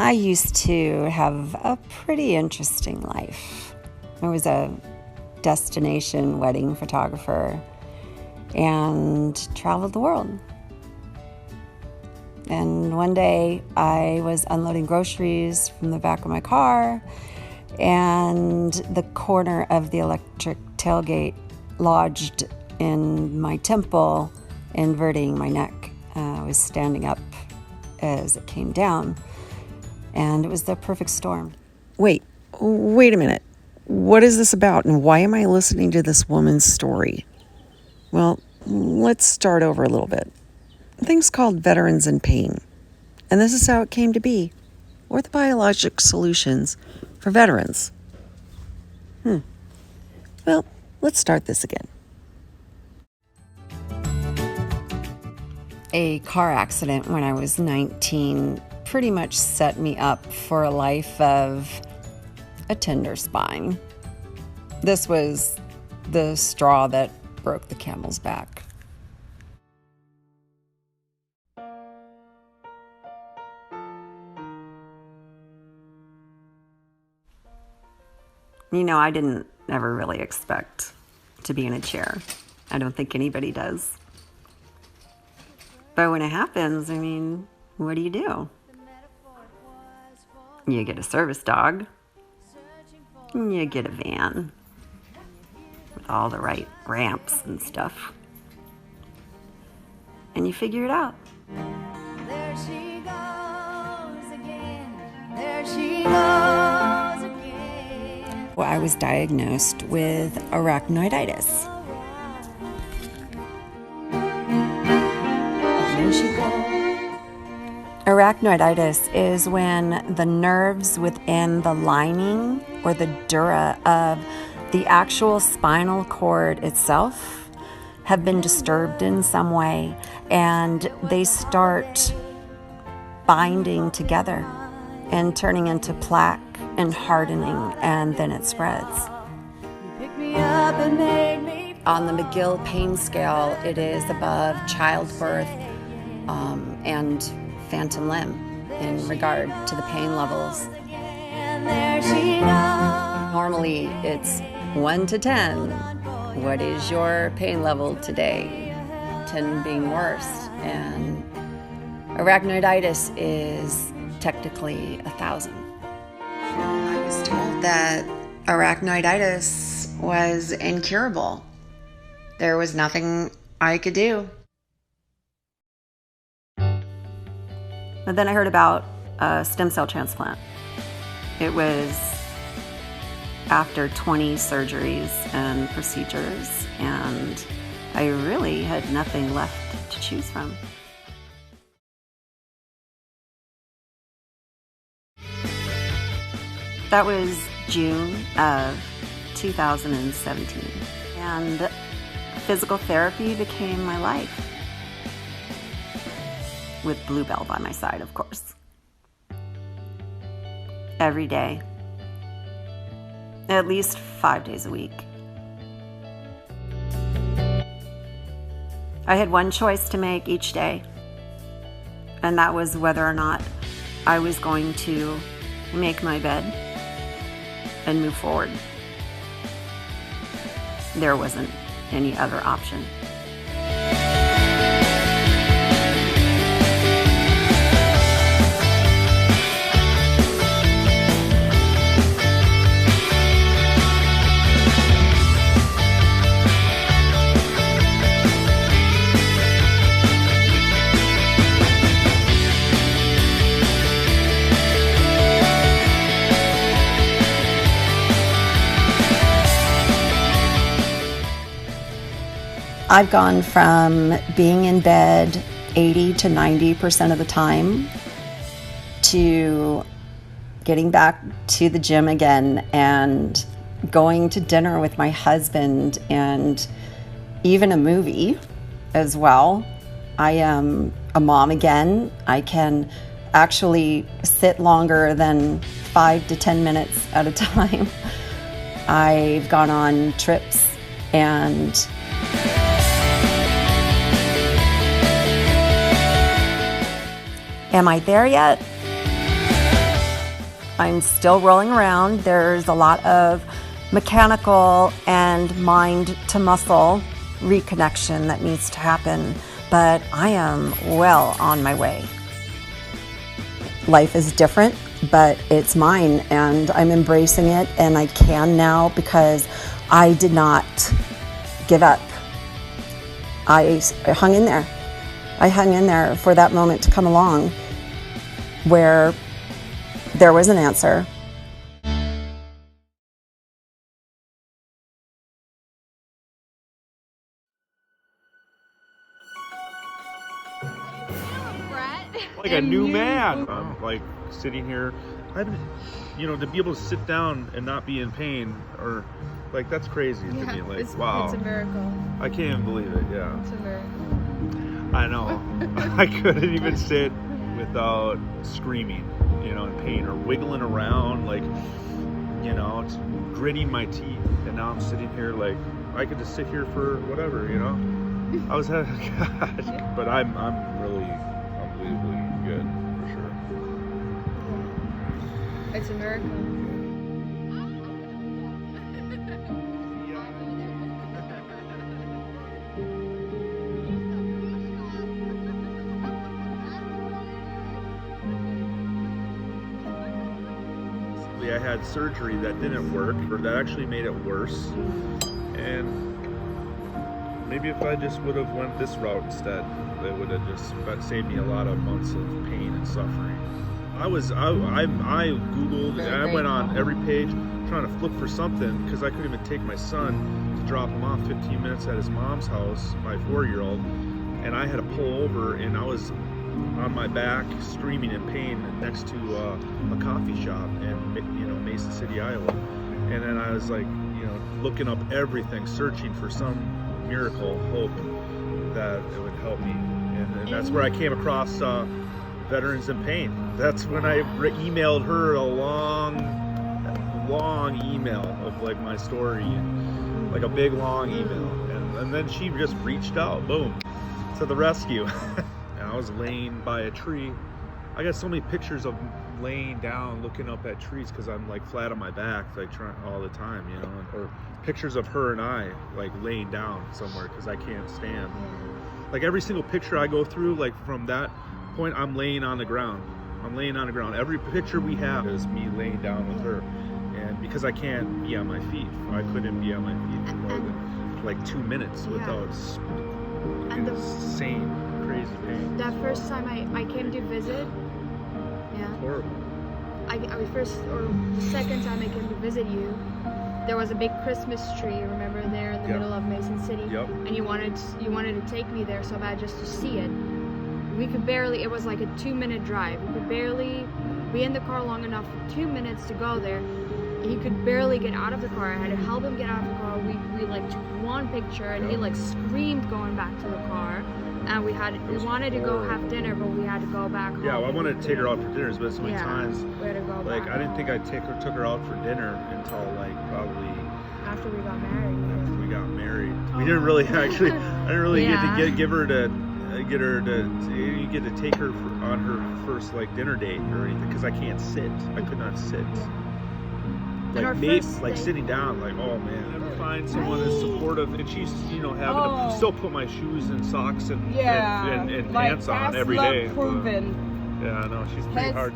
I used to have a pretty interesting life. I was a destination wedding photographer and traveled the world. And one day I was unloading groceries from the back of my car, and the corner of the electric tailgate lodged in my temple, inverting my neck. I was standing up as it came down, and it was the perfect storm. Wait a minute. What is this about, and why am I listening to this woman's story? Well, let's start over a little bit. Things called Veterans in Pain, and this is how it came to be. Orthobiologic solutions for veterans. Well, let's start this again. A car accident when I was 19 pretty much set me up for a life of a tender spine. This was the straw that broke the camel's back. You know, I didn't ever really expect to be in a chair. I don't think anybody does. But when it happens, I mean, what do? You get a service dog. And you get a van with all the right ramps and stuff. And you figure it out. There she goes again. There she goes again. Well, I was diagnosed with arachnoiditis. There she goes. Arachnoiditis is when the nerves within the lining or the dura of the actual spinal cord itself have been disturbed in some way, and they start binding together and turning into plaque and hardening, and then it spreads. On the McGill pain scale, it is above childbirth and phantom limb in regard to the pain levels. Normally it's 1 to 10. What is your pain level today? 10 being worse. And arachnoiditis is technically 1,000. I was told that arachnoiditis was incurable. There was nothing I could do. But then I heard about a stem cell transplant. It was after 20 surgeries and procedures, and I really had nothing left to choose from. That was June of 2017, and physical therapy became my life. With Bluebell by my side, of course. Every day. At least 5 days a week. I had one choice to make each day, and that was whether or not I was going to make my bed and move forward. There wasn't any other option. I've gone from being in bed 80 to 90% of the time to getting back to the gym again and going to dinner with my husband and even a movie as well. I am a mom again. I can actually sit longer than 5 to 10 minutes at a time. I've gone on trips and am I there yet? I'm still rolling around. There's a lot of mechanical and mind to muscle reconnection that needs to happen, but I am well on my way. Life is different, but it's mine, and I'm embracing it, and I can now because I did not give up. I hung in there. I hung in there for that moment to come along where there was an answer. Like a new man. I'm like sitting here, to be able to sit down and not be in pain, or like, that's crazy to me. Like, wow, it's a miracle. I can't even believe it. Yeah, It's a miracle. I know. I couldn't even sit without screaming, in pain, or wiggling around, like, it's gritting my teeth. And now I'm sitting here like I could just sit here for whatever, I was having, God, but I'm really unbelievably good, for sure. It's a miracle. I had surgery that didn't work, or that actually made it worse, and maybe if I just would have went this route instead, it would have just saved me a lot of months of pain and suffering. I Googled, and I went on every page trying to look for something, because I couldn't even take my son to drop him off 15 minutes at his mom's house, my 4-year-old, and I had to pull over, and I was on my back screaming in pain next to a coffee shop in Mason City, Iowa. And then I was like, looking up everything, searching for some miracle hope that it would help me. And that's where I came across Veterans in Pain. That's when I emailed her a long email of like my story, and like a big long email. And then she just reached out, boom, to the rescue. I was laying by a tree. I got so many pictures of laying down looking up at trees, because I'm like flat on my back, like trying all the time, or pictures of her and I like laying down somewhere because I can't stand. Like every single picture I go through, like from that point, I'm laying on the ground. Every picture we have is me laying down with her, and because I can't be on my feet, I couldn't be on my feet for more than like 2 minutes without insane, crazy pain. That first time I came to visit, Horrible. The second time I came to visit you, there was a big Christmas tree, remember, there in the middle of Mason City. Yep. And you wanted to take me there so bad just to see it. We could barely, it was like a 2-minute drive. We could barely be in the car long enough for 2 minutes to go there. He could barely get out of the car. I had to help him get out of the car. We like took one picture, and he like screamed going back to the car. And we wanted to go have dinner, but we had to go back home. Yeah, well, I wanted to take her out for dinners, but so many times, we had to go like, back I didn't think I took her out for dinner until like probably after we got married. After we got married, we didn't really actually. I didn't really get to get her to take her on her first like dinner date or anything, because I can't sit. I could not sit. Like sitting down, like, oh man, I never find someone as supportive, and she's having to still put my shoes and socks and pants on every day. Proven. Yeah, I know, she's pretty hard.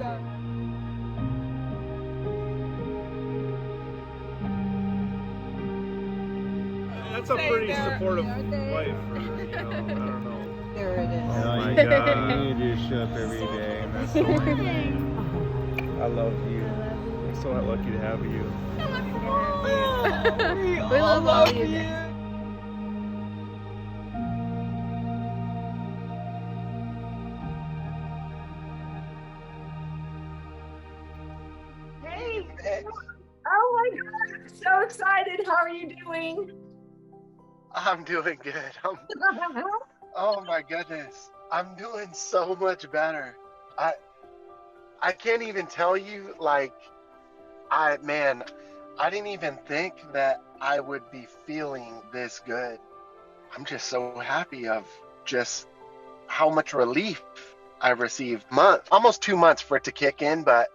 That's a pretty supportive wife for her, I don't know. There it is. Oh my God, you just show up every day, and that's so amazing. I love you. I'm so lucky to have you. We love all of you. Hey! Oh my God, I'm so excited. How are you doing? I'm doing good. Oh my goodness. I'm doing so much better. I can't even tell you, like, I didn't even think that I would be feeling this good. I'm just so happy of just how much relief I've received. Almost 2 months for it to kick in, but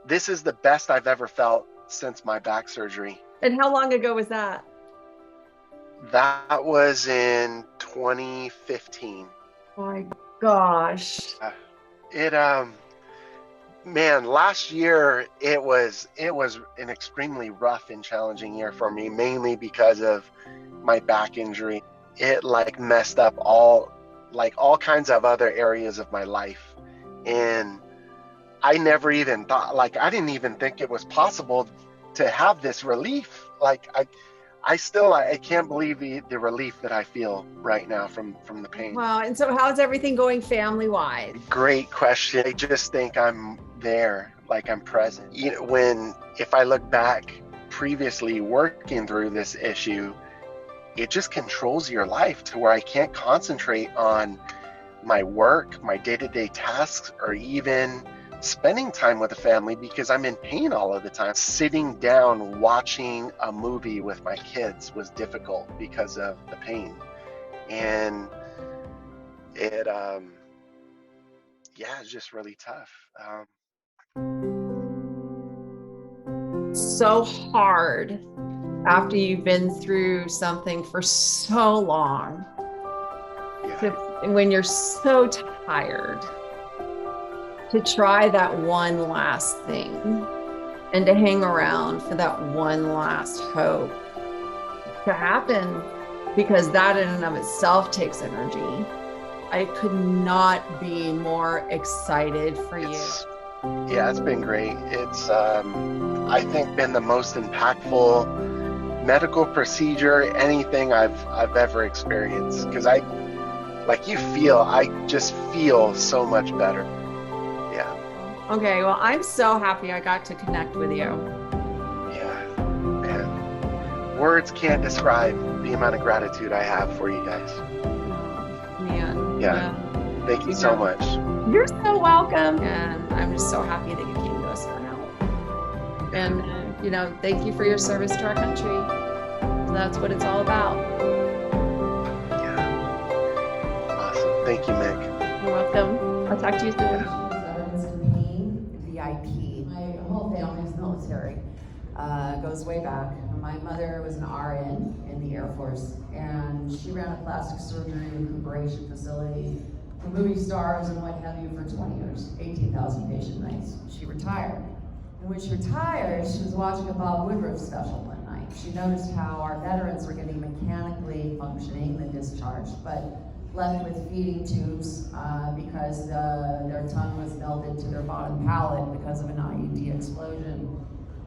This is the best I've ever felt since my back surgery. And how long ago was that? That was in 2015. Oh my gosh. Man, last year it was an extremely rough and challenging year for me, mainly because of my back injury. It like messed up all kinds of other areas of my life. And I never even thought, I didn't even think it was possible to have this relief. I can't believe the relief that I feel right now from the pain. Wow. And so how's everything going family-wise? Great question. I just think I'm there, I'm present. If I look back previously working through this issue, it just controls your life to where I can't concentrate on my work, my day-to-day tasks, or even spending time with the family because I'm in pain all of the time. Sitting down watching a movie with my kids was difficult because of the pain. And it's just really tough. So hard after you've been through something for so long. Yeah. When you're so tired, to try that one last thing and to hang around for that one last hope to happen, because that in and of itself takes energy. I could not be more excited for you. It's been great. It's, I think, been the most impactful medical procedure, anything I've ever experienced. Because I just feel so much better. Yeah. Okay, well, I'm so happy I got to connect with you. Yeah, man. Words can't describe the amount of gratitude I have for you guys. Man. Yeah. Thank you so much. You're so welcome. And I'm just so happy that you came to us for help. And, thank you for your service to our country. That's what it's all about. Yeah. Awesome. Thank you, Mick. You're welcome. I'll talk to you soon. Yeah. Veterans in Pain, VIP. My whole family's military. Goes way back. My mother was an RN in the Air Force, and she ran a plastic surgery recuperation facility for movie stars and what have you for 20 years, 18,000 patient nights. She retired. And when she retired, she was watching a Bob Woodruff special one night. She noticed how our veterans were getting mechanically functioning, then discharged, but left with feeding tubes because their tongue was melted to their bottom palate because of an IED explosion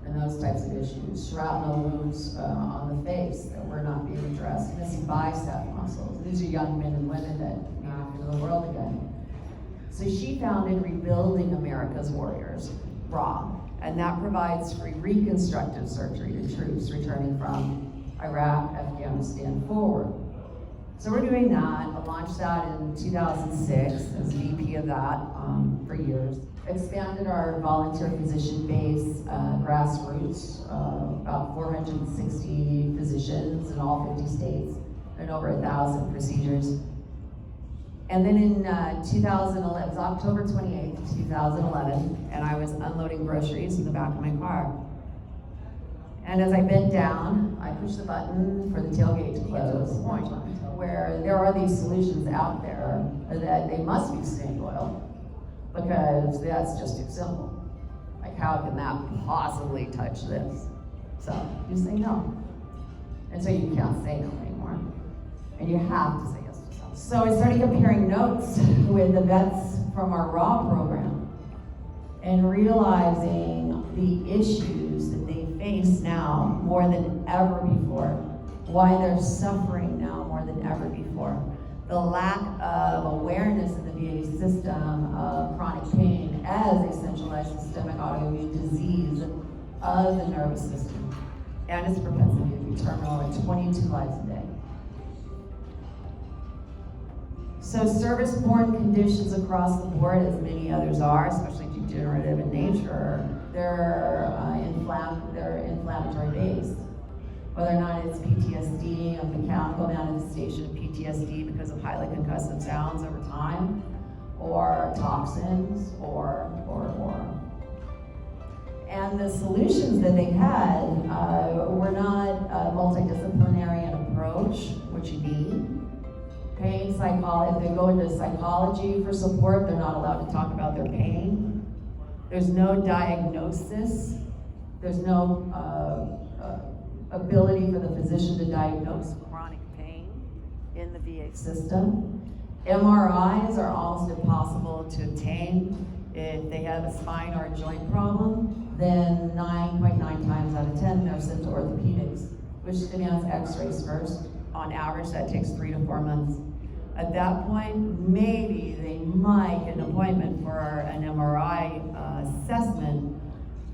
and those types of issues. Shrapnel wounds on the face that were not being addressed, missing bicep muscles. These are young men and women that came into the world again. So she founded Rebuilding America's Warriors, RAW, and that provides free reconstructive surgery to troops returning from Iraq, Afghanistan forward. So we're doing that. I launched that in 2006 as VP of that for years. Expanded our volunteer physician base, grassroots, about 460 physicians in all 50 states and over 1,000 procedures. And then in 2011, it was October 28th, 2011, and I was unloading groceries in the back of my car. And as I bent down, I pushed the button for the tailgate to close, where there are these solutions out there that they must be snake oil, because that's just too simple. Like, how can that possibly touch this? So you say no. And so you can't say no anymore. And you have to say yes to something. So I started comparing notes with the vets from our RAW program and realizing the issues that they face now more than ever before, why they're suffering now more than ever before. The lack of awareness in the VA system of chronic pain as a centralized systemic autoimmune disease of the nervous system and its propensity to be terminal at 22 lives a day. So service-borne conditions across the board, as many others are, especially degenerative in nature, they're inflammatory based. Whether or not it's PTSD, a mechanical manifestation of PTSD because of highly concussive sounds over time, or toxins, or. And the solutions that they had were not a multidisciplinary approach, which you need. Pain psychology, if they go into psychology for support, they're not allowed to talk about their pain. There's no diagnosis. There's no ability for the physician to diagnose chronic pain in the VA system. MRIs are almost impossible to obtain. If they have a spine or a joint problem, then 9.9 times out of 10 they're sent to orthopedics, which demands x-rays first. On average, that takes 3 to 4 months. At that point, maybe they might get an appointment for an MRI assessment,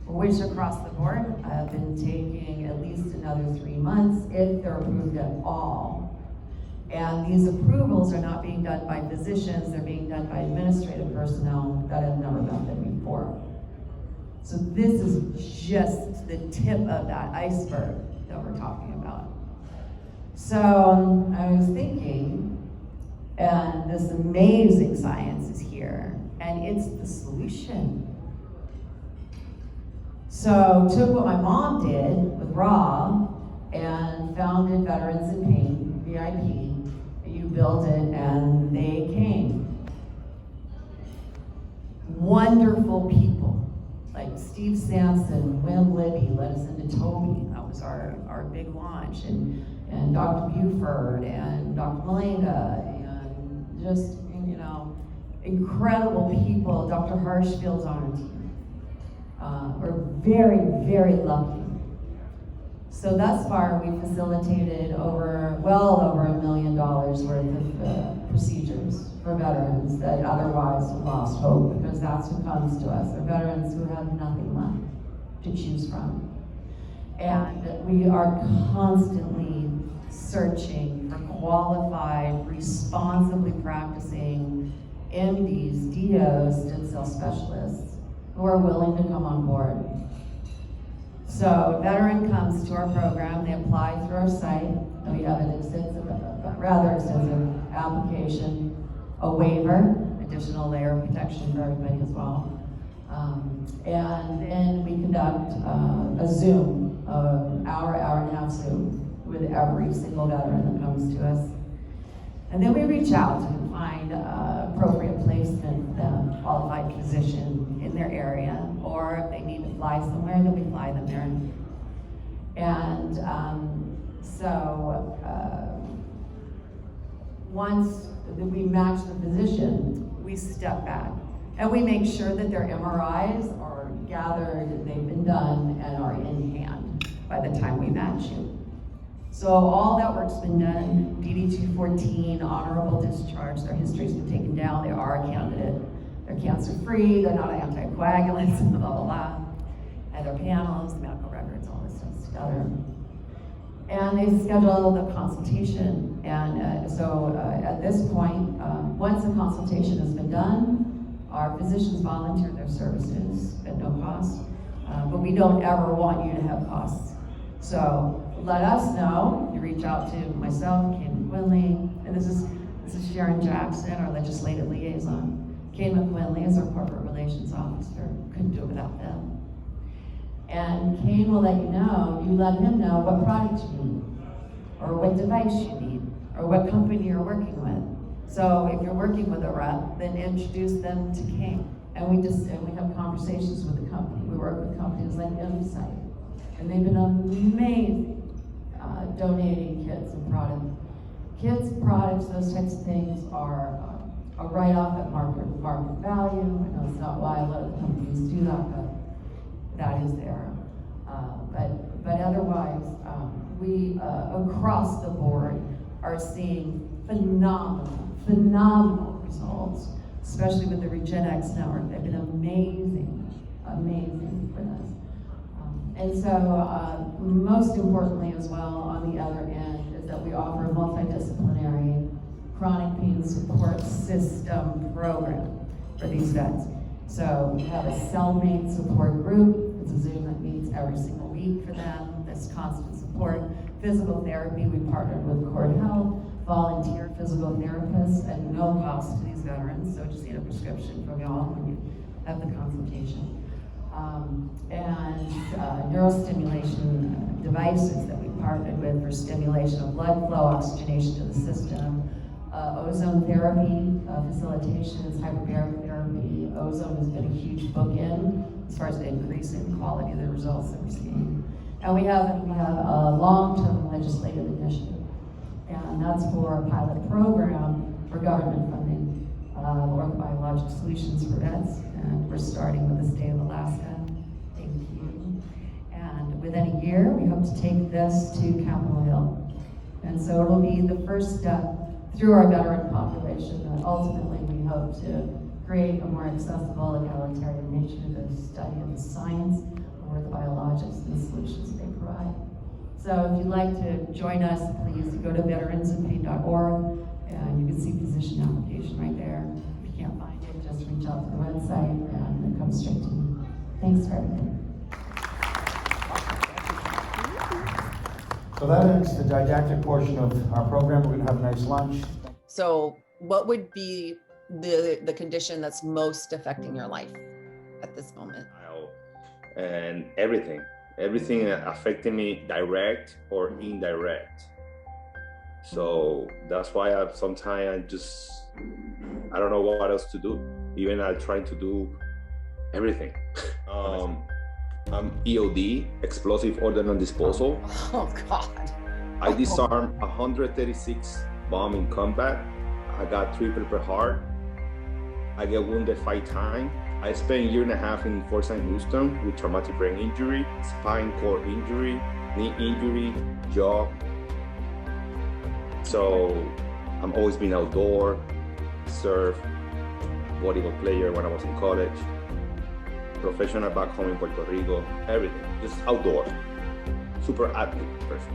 which across the board have been taking at least another 3 months if they're approved at all. And these approvals are not being done by physicians, they're being done by administrative personnel that have never done them before. So this is just the tip of that iceberg that we're talking about. So I was thinking, and this amazing science is here, and it's the solution. So took what my mom did with Raw and founded Veterans in Pain, VIP. You built it and they came. Wonderful people, like Steve Sampson, Wim Libby led us into Toby. That was our big launch. And Dr. Buford and Dr. Malenga and just, incredible people. Dr. Harshfield's on our team. We're very, very lucky. So thus far, we facilitated well over $1 million worth of procedures for veterans that otherwise have lost hope, because that's who comes to us. They're veterans who have nothing left to choose from. And we are constantly searching for qualified, responsibly practicing MDs, DOs, stem cell specialists who are willing to come on board. So a veteran comes to our program, they apply through our site, and we have an rather extensive application, a waiver, additional layer of protection for everybody as well. And then we conduct a Zoom, hour and a half Zoom with every single veteran that comes to us. And then we reach out and find appropriate placement for them, qualified physician in their area, or if they need to fly somewhere, then we fly them there. And once we match the physician, we step back and we make sure that their MRIs are gathered, they've been done, and are in hand by the time we match you. So all that work's been done. DD-214, honorable discharge, their history's been taken down, they are a candidate. They're cancer-free, they're not anticoagulants, blah, blah, blah. And their panels, medical records, all this stuff's together. And they schedule the consultation. And so at this point, once the consultation has been done, our physicians volunteer their services at no cost. But we don't ever want you to have costs. So let us know. You reach out to myself, Kane McQuinley, and this is Sharon Jackson, our legislative liaison. Kane McQuinley is our corporate relations officer. Couldn't do it without them. And Kane will let you know, you let him know what product you need, or what device you need, or what company you're working with. So if you're working with a rep, then introduce them to Kane. And we have conversations with the company. We work with companies like Insight, and they've been amazing donating kits and products. Kits, products, those types of things are a write-off at market value. I know it's not why a lot of the companies do that, but that is there. But otherwise, we across the board are seeing phenomenal results, especially with the RegenX network. They've been amazing for this. And so, most importantly as well, on the other end, is that we offer a multidisciplinary chronic pain support system program for these vets. So we have a cellmate support group. It's a Zoom that meets every single week for them. There's constant support. Physical therapy, we partnered with Cord Health, volunteer physical therapists at no cost to these veterans. So just need a prescription from y'all when you have the consultation. and neurostimulation devices that we partnered with for stimulation of blood flow, oxygenation to the system, ozone therapy, facilitations, hyperbaric therapy. Ozone has been a huge bookend as far as the increase in quality of the results that we're seeing. And we have a long-term legislative initiative, and that's for a pilot program for government funding of orthobiologic solutions for vets, and we're starting with the state of Alaska. Thank you. And within a year, we hope to take this to Capitol Hill. And so it'll be the first step through our veteran population that ultimately we hope to create a more accessible, egalitarian nature to the study of the science or the biologics and the solutions they provide. So if you'd like to join us, please go to veteransinpain.org and you can see physician application right there. If you can't find it, just reach out to the website and it comes straight to me. Thanks for everything. So that ends the didactic portion of our program. We're gonna have a nice lunch. So what would be the condition that's most affecting your life at this moment? And everything affecting me, direct or indirect. So that's why sometimes I don't know what else to do. Even I'm trying to do everything. I'm EOD, explosive ordnance disposal. Oh God. I disarmed 136 bomb in combat. I got 3 Purple Heart. I get wounded 5 times. I spent a year and a half in Fort St. Houston with traumatic brain injury, spine cord injury, knee injury, jaw. So I'm always been outdoor, surf, volleyball player when I was in college, professional back home in Puerto Rico, everything, just outdoor, super athlete person.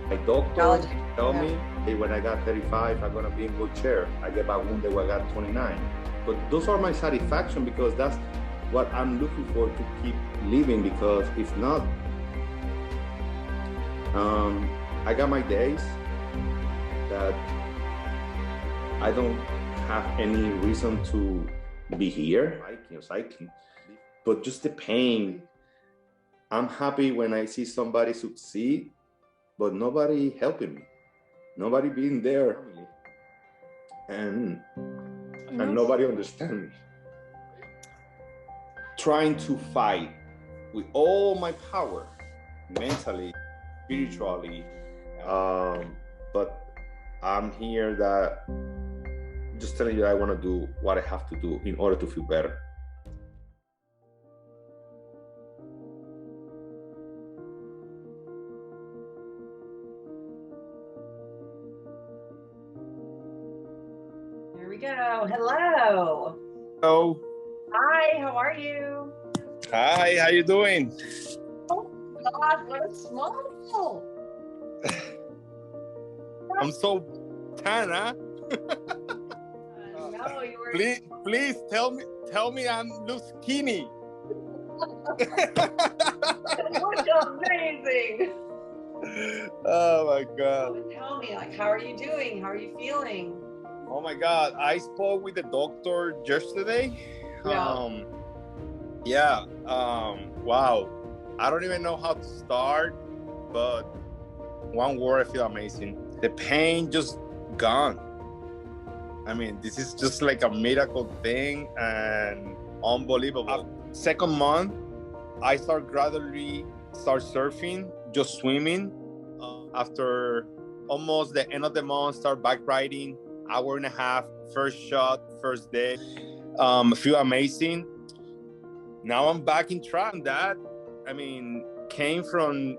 My doctor tell me, hey, when I got 35, I'm gonna be in good chair. I get back wounded when I got 29. But those are my satisfaction because that's what I'm looking for to keep living, because if not, I got my days that I don't have any reason to be here, cycling, but just the pain. I'm happy when I see somebody succeed, but nobody helping me, nobody being there, and nobody understand me. Trying to fight with all my power, mentally, spiritually, but I'm here that just telling you I want to do what I have to do in order to feel better. Here we go. Hello. Hello. Hi, how are you? Hi, how you doing? Oh God, what a smile. I'm so tan, huh? No, you were. Please tell me I'm look skinny. You look amazing. Oh my God. So tell me, how are you doing? How are you feeling? Oh my God. I spoke with the doctor yesterday. Yeah. Wow. I don't even know how to start, but one word, I feel amazing. The pain just gone. I mean, this is just like a miracle thing and unbelievable. Second month, I gradually start surfing, just swimming. After almost the end of the month, start bike riding, hour and a half, first shot, first day. Feel amazing. Now I'm back in track. That, I mean, came from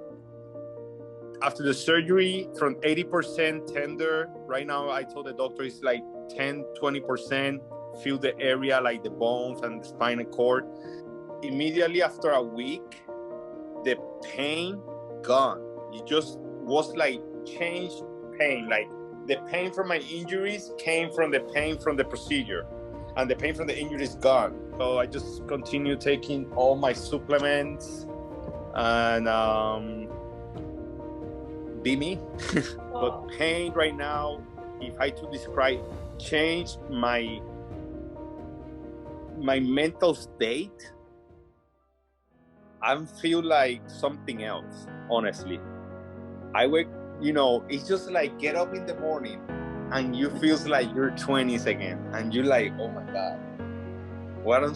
after the surgery from 80% tender. Right now, I told the doctor it's like 10-20%. Feel the area like the bones and the spinal cord. Immediately after a week, the pain gone. It just was like changed pain. Like the pain from my injuries came from the pain from the procedure, and the pain from the injury is gone. So I just continue taking all my supplements and be me. But pain right now, if I to describe, change my mental state. I feel like something else, honestly. I wake, it's just like get up in the morning and you feels like you're 20s again. And you're like, oh my God, what am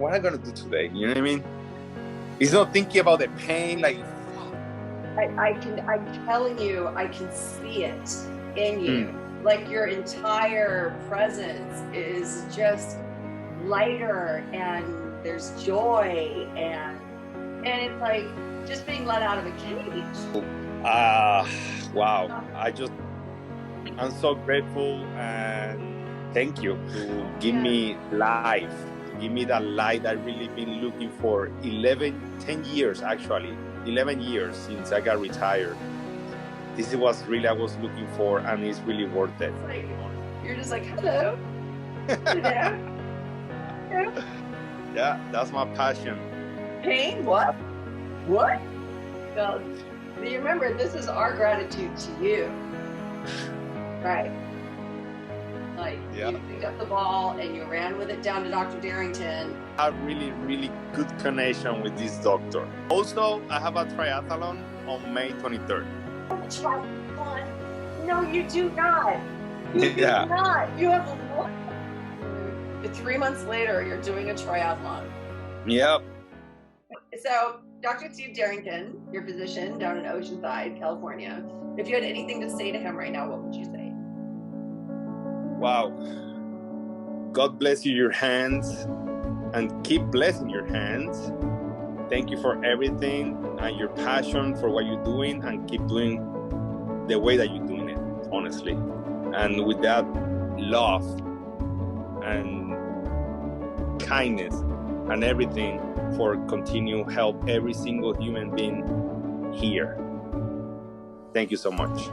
I going to do today? You know what I mean? It's not thinking about the pain, like, I'm telling you, I can see it in you. Like your entire presence is just lighter, and there's joy, and it's like just being let out of a cage. Wow. I'm so grateful, and thank you to give me life, to give me that light I've really been looking for 10 years actually. 11 years since I got retired. This is what really I was looking for, and it's really worth it. It's like, you're just like, hello. Hello. Yeah, that's my passion. Pain? What? Well, you remember, this is our gratitude to you. Right. Like, you picked up the ball and you ran with it down to Dr. Darrington. I have really, really good connection with this doctor. Also, I have a triathlon on May 23rd. Triathlon? No, you do not. You do not. You have a 3 months later, you're doing a triathlon. Yep. So, Dr. Steve Darrington, your physician down in Oceanside, California, if you had anything to say to him right now, what would you say? Wow. God bless you, your hands, and keep blessing your hands. Thank you for everything and your passion for what you're doing, and keep doing the way that you're doing it, honestly. And with that love and kindness and everything for continue help every single human being here. Thank you so much.